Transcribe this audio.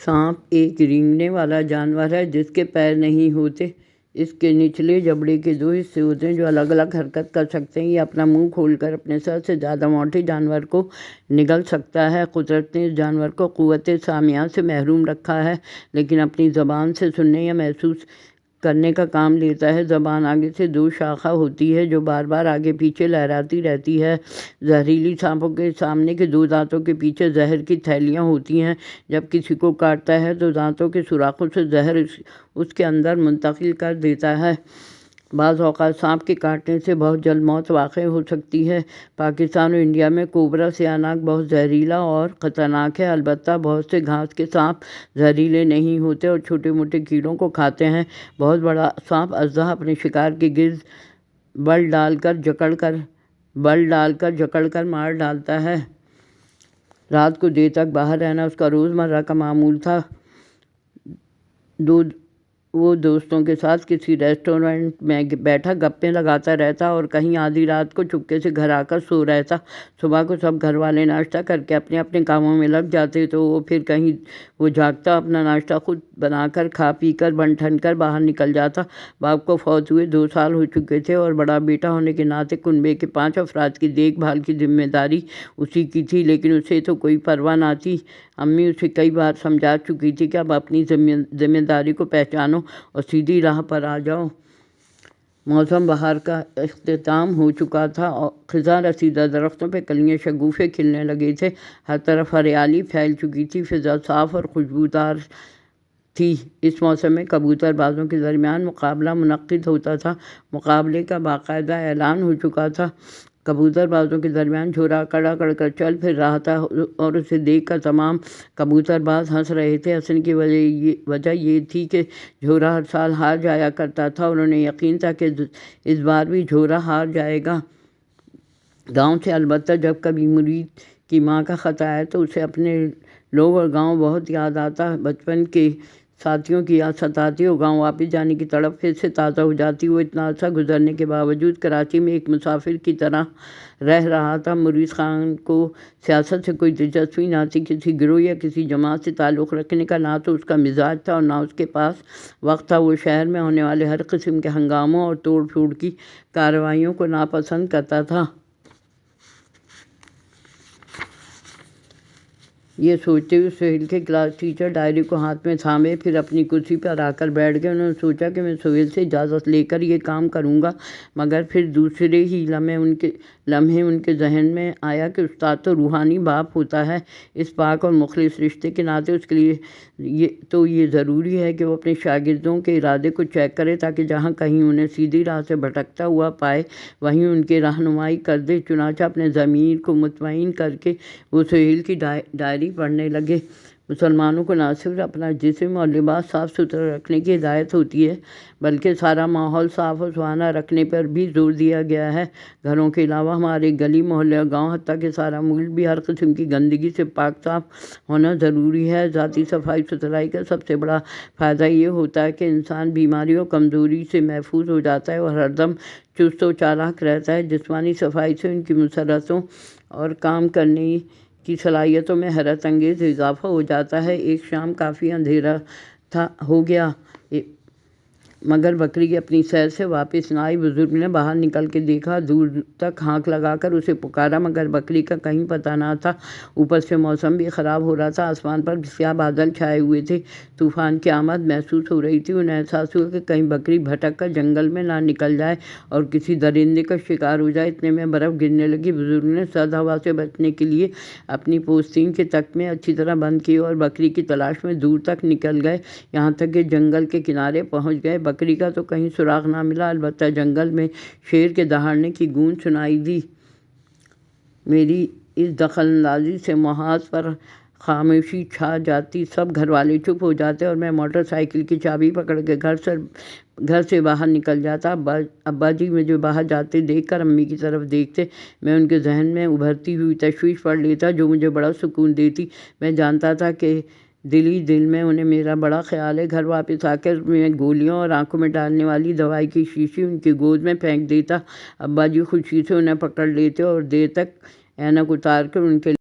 سانپ ایک رینگنے والا جانور ہے جس کے پیر نہیں ہوتے۔ اس کے نچلے جبڑے کے دو حصے ہوتے ہیں جو الگ الگ حرکت کر سکتے ہیں۔ یہ اپنا منہ کھول کر اپنے سر سے زیادہ موٹے جانور کو نگل سکتا ہے۔ قدرت نے اس جانور کو قوت سامعہ سے محروم رکھا ہے، لیکن اپنی زبان سے سننے یا محسوس کرنے کا کام لیتا ہے۔ زبان آگے سے دو شاخیں ہوتی ہے جو بار بار آگے پیچھے لہراتی رہتی ہے۔ زہریلی سانپوں کے سامنے کے دو دانتوں کے پیچھے زہر کی تھیلیاں ہوتی ہیں۔ جب کسی کو کاٹتا ہے تو دانتوں کے سوراخوں سے زہر اس کے اندر منتقل کر دیتا ہے۔ بعض اوقات سانپ کے کاٹنے سے بہت جلد موت واقع ہو سکتی ہے۔ پاکستان اور انڈیا میں کوبرا سیاہ بہت زہریلا اور خطرناک ہے۔ البتہ بہت سے گھاس کے سانپ زہریلے نہیں ہوتے اور چھوٹے موٹے کیڑوں کو کھاتے ہیں۔ بہت بڑا سانپ اژدہا اپنے شکار کے گرد بل ڈال کر جکڑ کر مار ڈالتا ہے۔ رات کو دیر تک باہر رہنا اس کا روزمرہ کا معمول تھا۔ وہ دوستوں کے ساتھ کسی ریسٹورینٹ میں بیٹھا گپیں لگاتا رہتا اور کہیں آدھی رات کو چپکے سے گھر آ کر سو رہتا۔ صبح کو سب گھر والے ناشتہ کر کے اپنے اپنے کاموں میں لگ جاتے تو وہ پھر کہیں وہ جاگتا، اپنا ناشتہ خود بنا کر کھا پی کر بن ٹھن کر باہر نکل جاتا۔ باپ کو فوت ہوئے 2 سال ہو چکے تھے اور بڑا بیٹا ہونے کے ناطے کنبے کے 5 افراد کی دیکھ بھال کی ذمہ داری اسی کی تھی، لیکن اسے تو کوئی پرواہ نہ تھی۔ امی اسے کئی بار سمجھا چکی تھی کہ اب اپنی ذمہ داری کو پہچانو اور سیدھی راہ پر آ جاؤ۔ موسم بہار کا اختتام ہو چکا تھا اور خزاں رسیدہ درختوں پہ کلیاں شگوفے کھلنے لگے تھے۔ ہر طرف ہریالی پھیل چکی تھی، فضا صاف اور خوشبودار تھی۔ اس موسم میں کبوتر بازوں کے درمیان مقابلہ منعقد ہوتا تھا۔ مقابلے کا باقاعدہ اعلان ہو چکا تھا۔ کبوتر بازوں کے درمیان جھورا کڑا کڑ کر چل پھر رہا تھا اور اسے دیکھ کر تمام کبوتر باز ہنس رہے تھے۔ ہنسنے کی وجہ یہ تھی کہ جھورا ہر سال ہار جایا کرتا تھا اور انہیں یقین تھا کہ اس بار بھی جھورا ہار جائے گا۔ گاؤں سے البتہ جب کبھی مرید کی ماں کا خط آیا تو اسے اپنے لوگ اور گاؤں بہت یاد آتا۔ بچپن کے ساتھیوں کی یاد ستاتی اور گاؤں واپس جانے کی تڑپ پھر سے تازہ ہو جاتی۔ وہ اتنا عرصہ گزرنے کے باوجود کراچی میں ایک مسافر کی طرح رہ رہا تھا۔ مرید خان کو سیاست سے کوئی دلچسپی نہ تھی، کسی گروہ یا کسی جماعت سے تعلق رکھنے کا نہ تو اس کا مزاج تھا اور نہ اس کے پاس وقت تھا۔ وہ شہر میں ہونے والے ہر قسم کے ہنگاموں اور توڑ پھوڑ کی کارروائیوں کو ناپسند کرتا تھا۔ یہ سوچتے ہوئے سہیل کے کلاس ٹیچر ڈائری کو ہاتھ میں تھامے پھر اپنی کرسی پر آ کر بیٹھ گئے۔ انہوں نے سوچا کہ میں سہیل سے اجازت لے کر یہ کام کروں گا، مگر پھر دوسرے ہی لمحے ان کے ذہن میں آیا کہ استاد تو روحانی باپ ہوتا ہے۔ اس پاک اور مخلص رشتے کے ناطے اس کے لیے تو یہ ضروری ہے کہ وہ اپنے شاگردوں کے ارادے کو چیک کرے تاکہ جہاں کہیں انہیں سیدھی راہ سے بھٹکتا ہوا پائے وہیں ان کی رہنمائی کر دے۔ چنانچہ اپنے ضمیر کو مطمئن کر کے وہ سہیل کی ڈائری پڑھنے لگے۔ مسلمانوں کو نہ صرف اپنا جسم اور لباس صاف ستھرا رکھنے کی ہدایت ہوتی ہے بلکہ سارا ماحول صاف و سہانا رکھنے پر بھی زور دیا گیا ہے۔ گھروں کے علاوہ ہمارے گلی محلے اور گاؤں حتیٰ کہ سارا ملک بھی ہر قسم کی گندگی سے پاک صاف ہونا ضروری ہے۔ ذاتی صفائی ستھرائی کا سب سے بڑا فائدہ یہ ہوتا ہے کہ انسان بیماری اور کمزوری سے محفوظ ہو جاتا ہے اور ہر دم چست و چالاک رہتا ہے۔ جسمانی صفائی سے ان کی مسرتوں اور کام کرنے کی صلاحیتوں میں حیرت انگیز اضافہ ہو جاتا ہے۔ ایک شام کافی اندھیرا ہو گیا مگر بکری اپنی سیر سے واپس نہ آئی۔ بزرگ نے باہر نکل کے دیکھا، دور تک ہانک لگا کر اسے پکارا مگر بکری کا کہیں پتہ نہ تھا۔ اوپر سے موسم بھی خراب ہو رہا تھا، آسمان پر سیاہ بادل چھائے ہوئے تھے، طوفان کی آمد محسوس ہو رہی تھی۔ انہیں احساس ہوا کہ کہیں بکری بھٹک کر جنگل میں نہ نکل جائے اور کسی درندے کا شکار ہو جائے۔ اتنے میں برف گرنے لگی۔ بزرگ نے سرد ہوا سے بچنے کے لیے اپنی پوستین کے تکمے اچھی طرح بند کیے اور بکری کی تلاش میں دور تک نکل گئے، یہاں تک کہ جنگل کے کنارے پہنچ گئے۔ بکری کا تو کہیں سراغ نہ ملا، البتہ جنگل میں شیر کے دہاڑنے کی گونج سنائی دی۔ میری اس دخل اندازی سے محاذ پر خاموشی چھا جاتی، سب گھر والے چپ ہو جاتے اور میں موٹر سائیکل کی چابی پکڑ کے گھر سے باہر نکل جاتا۔ ابا جی مجھے باہر جاتے دیکھ کر امی کی طرف دیکھتے۔ میں ان کے ذہن میں ابھرتی ہوئی تشویش پڑھ لیتا جو مجھے بڑا سکون دیتی۔ میں جانتا تھا کہ دل ہی دل میں انہیں میرا بڑا خیال ہے۔ گھر واپس آ کر میں گولیاں اور آنکھوں میں ڈالنے والی دوائی کی شیشی ان کی گود میں پھینک دیتا۔ ابا جی خوشی سے انہیں پکڑ لیتے اور دیر تک اینک اتار کر ان کے